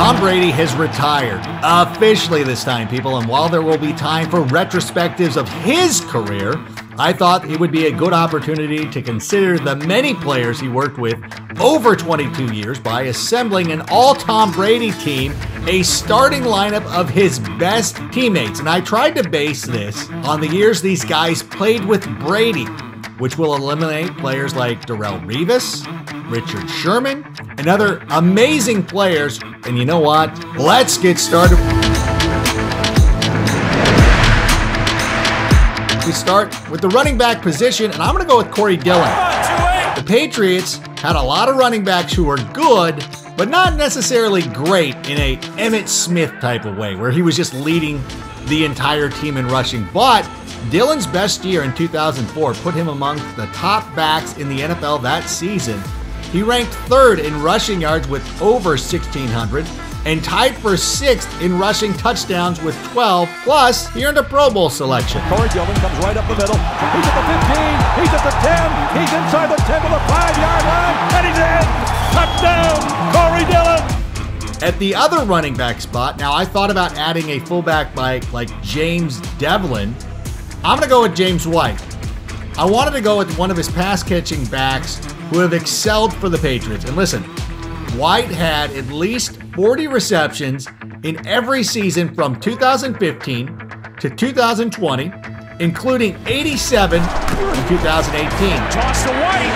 Tom Brady has retired, officially this time, people, and while there will be time for retrospectives of his career, I thought it would be a good opportunity to consider the many players he worked with over 22 years by assembling an all-Tom Brady team, a starting lineup of his best teammates. And I tried to base this on the years these guys played with Brady, which will eliminate players like Darrelle Revis, Richard Sherman, and other amazing players. And you know what? Let's get started. We start with the running back position, and I'm going to go with Corey Dillon. The Patriots had a lot of running backs who were good, but not necessarily great in a Emmitt Smith type of way, where he was just leading the entire team in rushing. But Dillon's best year in 2004 put him among the top backs in the NFL that season. He ranked third in rushing yards with over 1,600 and tied for 6th in rushing touchdowns with 12. Plus, he earned a Pro Bowl selection. Corey Dillon comes right up the middle. He's at the 15. He's at the 10. He's inside the 10 to the 5-yard line. And he's in. Touchdown, Corey Dillon. At the other running back spot, now I thought about adding a fullback like James Devlin. I'm going to go with James White. I wanted to go with one of his pass-catching backs who have excelled for the Patriots. And listen, White had at least 40 receptions in every season from 2015 to 2020, including 87 in 2018. Toss to White.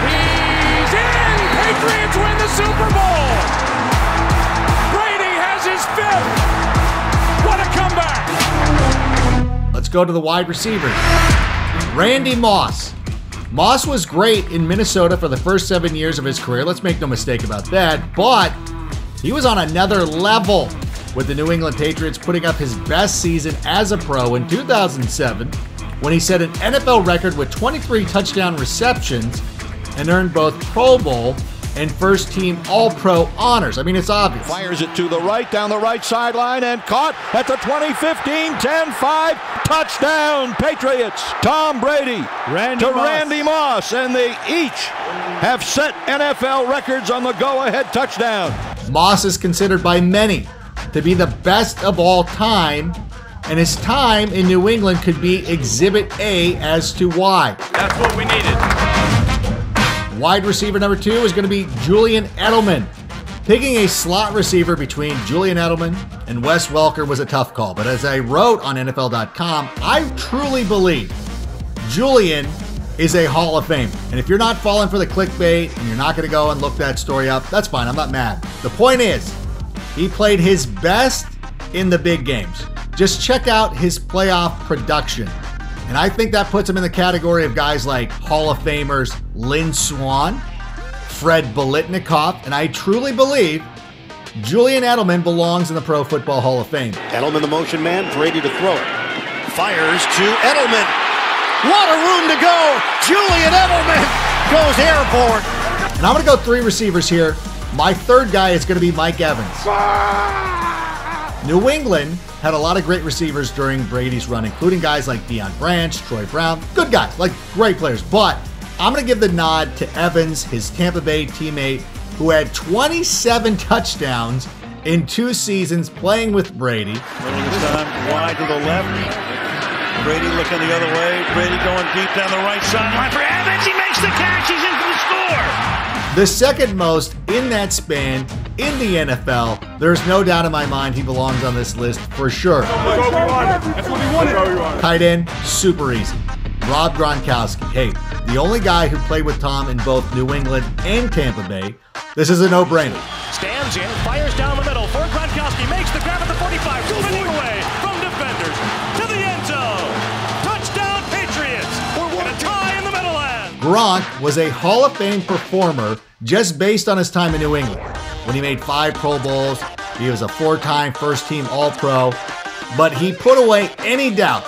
He's in! Patriots win the Super Bowl! Brady has his 5th! What a comeback! Let's go to the wide receivers. Randy Moss. Moss was great in Minnesota for the first 7 years of his career. Let's make no mistake about that. But he was on another level with the New England Patriots, putting up his best season as a pro in 2007 when he set an NFL record with 23 touchdown receptions and earned both Pro Bowl and first-team All-Pro honors. I mean, it's obvious. Fires it to the right, down the right sideline, and caught at the 20-15, 10-5, touchdown, Patriots. Tom Brady to Randy Moss, and they each have set NFL records on the go-ahead touchdown. Moss is considered by many to be the best of all time, and his time in New England could be Exhibit A as to why. That's what we needed. Wide receiver number 2 is going to be Julian Edelman. Picking a slot receiver between Julian Edelman and Wes Welker was a tough call, but as I wrote on NFL.com, I truly believe Julian is a Hall of Fame. And if you're not falling for the clickbait and you're not going to go and look that story up, that's fine. I'm not mad. The point is, he played his best in the big games. Just check out his playoff production. And I think that puts him in the category of guys like Hall of Famers Lynn Swann, Fred Biletnikoff, and I truly believe Julian Edelman belongs in the Pro Football Hall of Fame. Edelman, the motion man, Brady to throw it. Fires to Edelman. What a room to go! Julian Edelman goes airborne. And I'm going to go 3 receivers here. My third guy is going to be Mike Evans. New England had a lot of great receivers during Brady's run, including guys like Deion Branch, Troy Brown. Good guys, like great players. But I'm going to give the nod to Evans, his Tampa Bay teammate, who had 27 touchdowns in 2 seasons playing with Brady. Rolling this time wide to the left. Brady looking the other way. Brady going deep down the right sideline for Evans. He makes the catch. He's in for the score. The second most in that span in the NFL. There's no doubt in my mind he belongs on this list for sure. That's what we wanted. Tight end, super easy. Rob Gronkowski. Hey, the only guy who played with Tom in both New England and Tampa Bay. This is a no-brainer. Stands in, fires down the middle for Gronkowski. Makes the grab at the 45. Spinning away from defenders to the end zone. Touchdown, Patriots. And a tie in the middle end. Gronk was a Hall of Fame performer just based on his time in New England. When he made 5 Pro Bowls, he was a 4-time first-team All-Pro, but he put away any doubt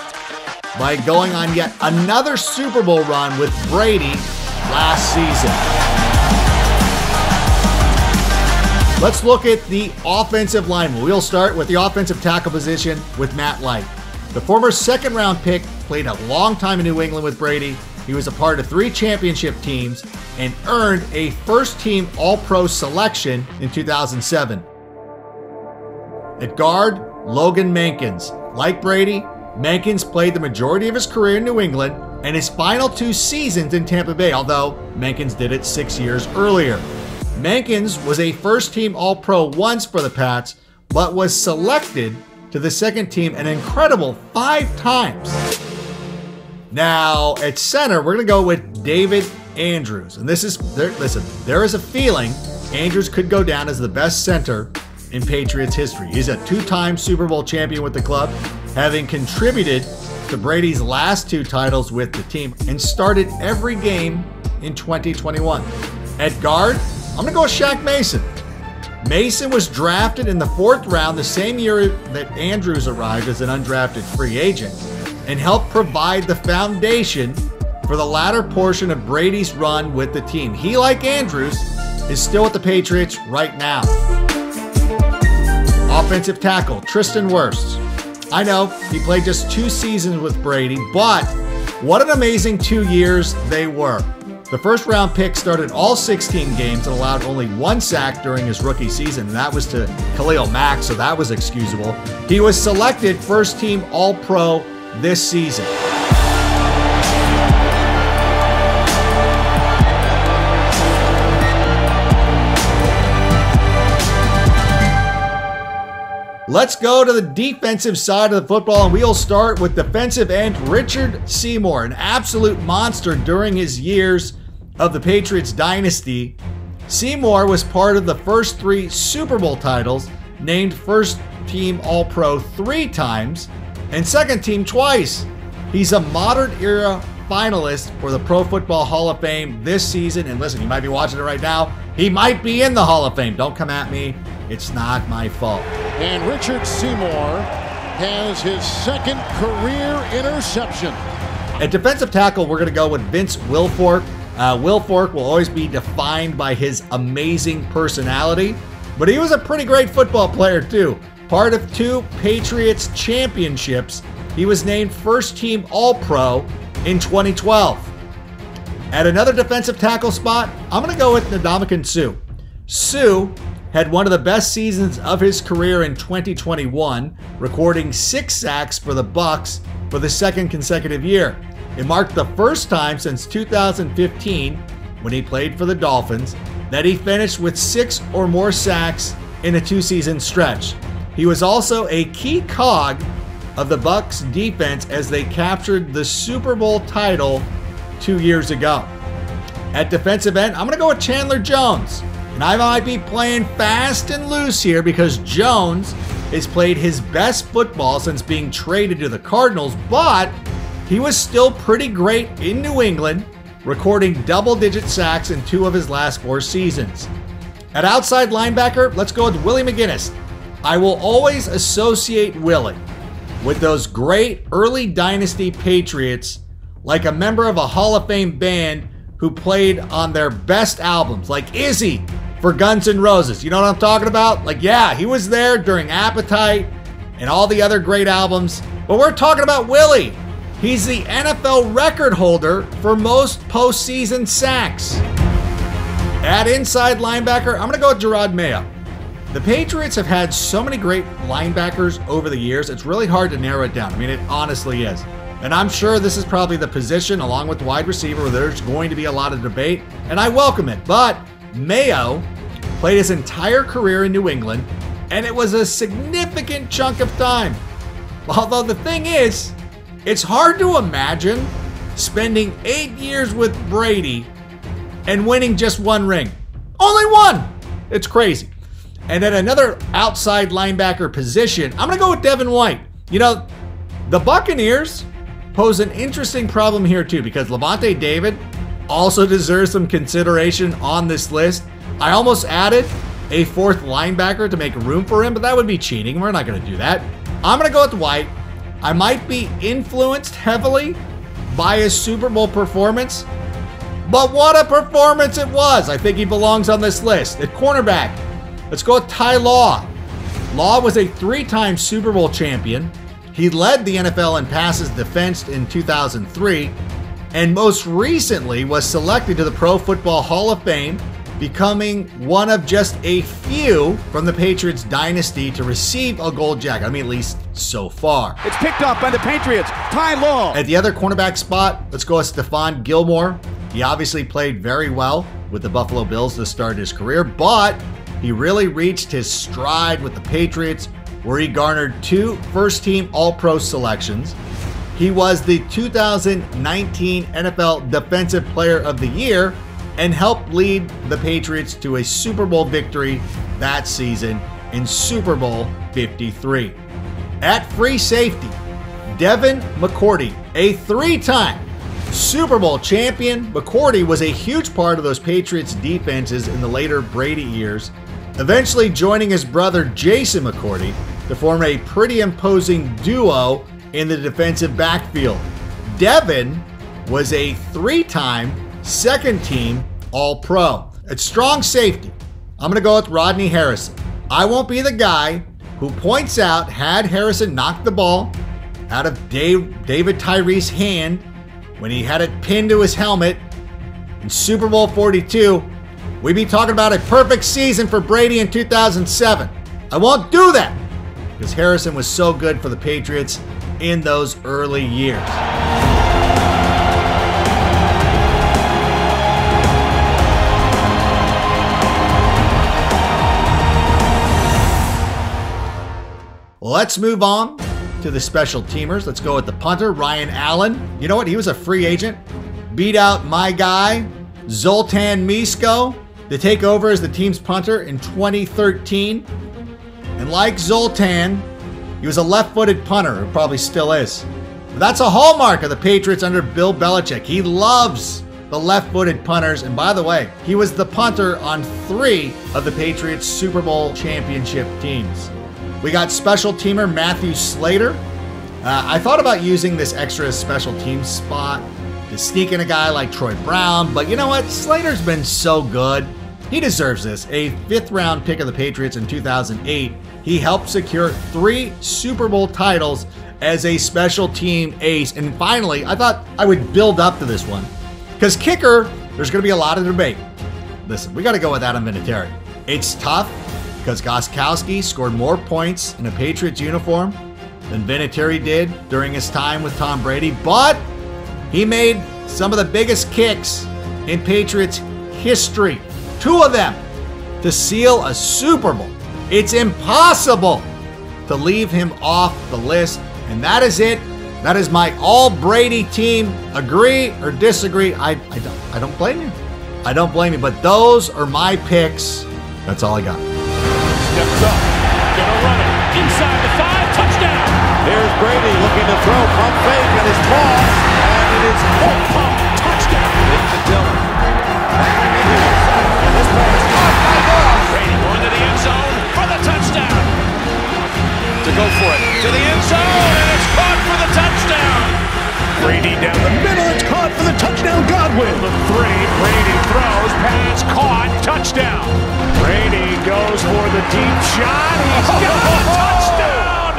by going on yet another Super Bowl run with Brady last season. Let's look at the offensive line. We'll start with the offensive tackle position with Matt Light. The former second-round pick played a long time in New England with Brady, He was a part of 3 championship teams and earned a first-team All-Pro selection in 2007. At guard, Logan Mankins. Like Brady, Mankins played the majority of his career in New England and his final 2 seasons in Tampa Bay, although Mankins did it 6 years earlier. Mankins was a first-team All-Pro once for the Pats, but was selected to the second team an incredible 5 times. Now, at center, we're going to go with David Andrews. And this is, listen, there is a feeling Andrews could go down as the best center in Patriots history. He's a 2-time Super Bowl champion with the club, having contributed to Brady's last 2 titles with the team and started every game in 2021. At guard, I'm going to go with Shaq Mason. Mason was drafted in the 4th round the same year that Andrews arrived as an undrafted free agent and helped provide the foundation for the latter portion of Brady's run with the team. He, like Andrews, is still with the Patriots right now. Offensive tackle, Tristan Wurst. I know, he played just 2 seasons with Brady, but what an amazing 2 years they were. The first-round pick started all 16 games and allowed only 1 sack during his rookie season, and that was to Khalil Mack, so that was excusable. He was selected first-team All-Pro this season. Let's go to the defensive side of the football, and we'll start with defensive end Richard Seymour, an absolute monster during his years of the Patriots dynasty. Seymour was part of the first 3 Super Bowl titles, named first team All-Pro 3 times, and second team twice. He's a modern era finalist for the Pro Football Hall of Fame this season. And listen, you might be watching it right now. He might be in the Hall of Fame. Don't come at me. It's not my fault. And Richard Seymour has his 2nd career interception. At defensive tackle, we're going to go with Vince Wilfork. Wilfork will always be defined by his amazing personality, but he was a pretty great football player too. Part of 2 Patriots championships, he was named first-team All-Pro in 2012. At another defensive tackle spot, I'm going to go with Ndamukong Suh. Suh had one of the best seasons of his career in 2021, recording 6 sacks for the Bucs for the 2nd consecutive year. It marked the first time since 2015, when he played for the Dolphins, that he finished with 6 or more sacks in a 2-season stretch. He was also a key cog of the Bucs defense as they captured the Super Bowl title 2 years ago. At defensive end, I'm going to go with Chandler Jones. And I might be playing fast and loose here because Jones has played his best football since being traded to the Cardinals, but he was still pretty great in New England, recording double-digit sacks in 2 of his last 4 seasons. At outside linebacker, let's go with Willie McGinest. I will always associate Willie with those great early dynasty Patriots, like a member of a Hall of Fame band who played on their best albums, like Izzy for Guns N' Roses. You know what I'm talking about? Like, yeah, he was there during Appetite and all the other great albums. But we're talking about Willie. He's the NFL record holder for most postseason sacks. At inside linebacker, I'm going to go with Gerard Mayo. The Patriots have had so many great linebackers over the years, it's really hard to narrow it down. I mean, it honestly is. And I'm sure this is probably the position, along with wide receiver, where there's going to be a lot of debate, and I welcome it. But Mayo played his entire career in New England, and it was a significant chunk of time. Although the thing is, it's hard to imagine spending 8 years with Brady and winning just 1 ring. Only 1! It's crazy. And at another outside linebacker position, I'm going to go with Devin White. You know, the Buccaneers pose an interesting problem here too, because Lavonte David also deserves some consideration on this list. I almost added a 4th linebacker to make room for him, but that would be cheating. We're not going to do that. I'm going to go with White. I might be influenced heavily by his Super Bowl performance, but what a performance it was. I think he belongs on this list. At cornerback, let's go with Tai Law. Law was a 3-time Super Bowl champion. He led the NFL in passes defensed in 2003. and most recently was selected to the Pro Football Hall of Fame, becoming one of just a few from the Patriots dynasty to receive a gold jacket. I mean, at least so far. It's picked up by the Patriots. Tai Law. At the other cornerback spot, let's go with Stephon Gilmore. He obviously played very well with the Buffalo Bills to start his career, but he really reached his stride with the Patriots, where he garnered 2 first-team All-Pro selections. He was the 2019 NFL Defensive Player of the Year and helped lead the Patriots to a Super Bowl victory that season in Super Bowl 53. At free safety, Devin McCourty, a 3-time Super Bowl champion. McCourty was a huge part of those Patriots defenses in the later Brady years, eventually joining his brother Jason McCourty to form a pretty imposing duo in the defensive backfield. Devin was a 3-time second-team All-Pro. At strong safety, I'm going to go with Rodney Harrison. I won't be the guy who points out had Harrison knocked the ball out of David Tyree's hand when he had it pinned to his helmet in Super Bowl 42, we'd be talking about a perfect season for Brady in 2007. I won't do that because Harrison was so good for the Patriots in those early years. Let's move on to the special teamers. Let's go with the punter, Ryan Allen. You know what? He was a free agent. Beat out my guy, Zoltan Misko, to take over as the team's punter in 2013. And like Zoltan, he was a left-footed punter, who probably still is. But that's a hallmark of the Patriots under Bill Belichick. He loves the left-footed punters. And by the way, he was the punter on 3 of the Patriots' Super Bowl championship teams. We got special teamer Matthew Slater. I thought about using this extra special team spot to sneak in a guy like Troy Brown, but you know what? Slater's been so good. He deserves this. A 5th-round pick of the Patriots in 2008. He helped secure 3 Super Bowl titles as a special team ace. And finally, I thought I would build up to this one. Because kicker, there's going to be a lot of debate. Listen, we got to go with Adam Vinatieri. It's tough because Gronkowski scored more points in a Patriots uniform than Vinatieri did during his time with Tom Brady, but he made some of the biggest kicks in Patriots history. 2 of them to seal a Super Bowl. It's impossible to leave him off the list, and that is it. That is my All-Brady team. Agree or disagree? I don't blame you. I don't blame you, but those are my picks. That's all I got. Steps up, gonna run it, inside the 5, touchdown! Here's Brady looking to throw, pump fake, and his ball, and it is Pump, touchdown! into Dillon. And this pass caught by Law. Brady going to the end zone for the touchdown! To go for it, to the end zone, and it's caught for the touchdown! Brady down the middle, it's caught for the touchdown, Godwin! The 3, Brady throws, pass caught, touchdown! Brady goes for the deep shot, he's got a touchdown!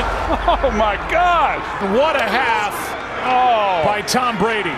Oh my God! What a half by Tom Brady.